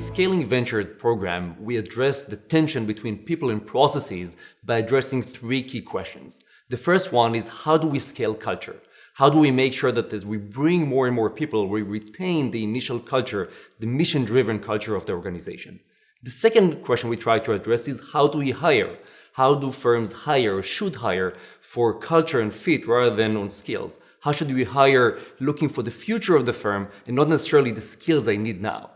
Scaling Ventures program, we address the tension between people and processes by addressing three key questions. The first one is, how do we scale culture? How do we make sure that as we bring more and more people, we retain the initial culture, the mission-driven culture of the organization? The second question we try to address is, how do we hire? How do firms hire or should hire for culture and fit rather than on skills? How should we hire looking for the future of the firm and not necessarily the skills I need now?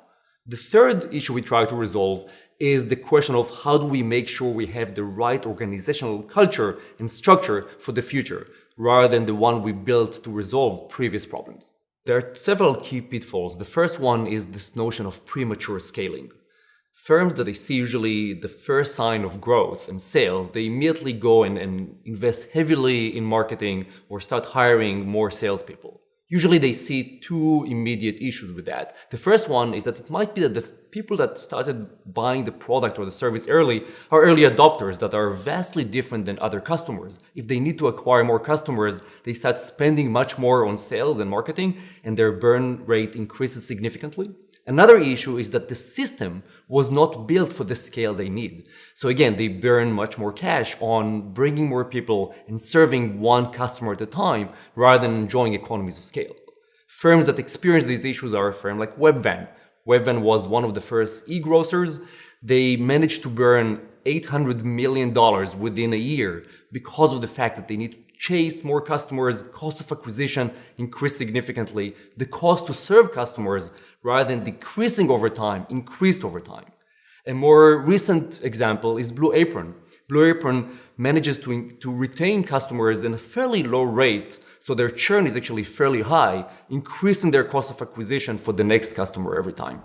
The third issue we try to resolve is the question of how do we make sure we have the right organizational culture and structure for the future, rather than the one we built to resolve previous problems. There are several key pitfalls. The first one is this notion of premature scaling. Firms that they see usually the first sign of growth and sales, they immediately go and invest heavily in marketing or start hiring more salespeople. Usually they see two immediate issues with that. The first one is that it might be that the people that started buying the product or the service early are early adopters that are vastly different than other customers. If they need to acquire more customers, they start spending much more on sales and marketing, and their burn rate increases significantly. Another issue is that the system was not built for the scale they need. So again, they burn much more cash on bringing more people and serving one customer at a time rather than enjoying economies of scale. Firms that experience these issues are a firm like Webvan. Webvan was one of the first e-grocers. They managed to burn $800 million within a year because of the fact that they need to chase more customers, cost of acquisition increased significantly. The cost to serve customers, rather than decreasing over time, increased over time. A more recent example is Blue Apron. Blue Apron manages to retain customers in a fairly low rate, so their churn is actually fairly high, increasing their cost of acquisition for the next customer every time.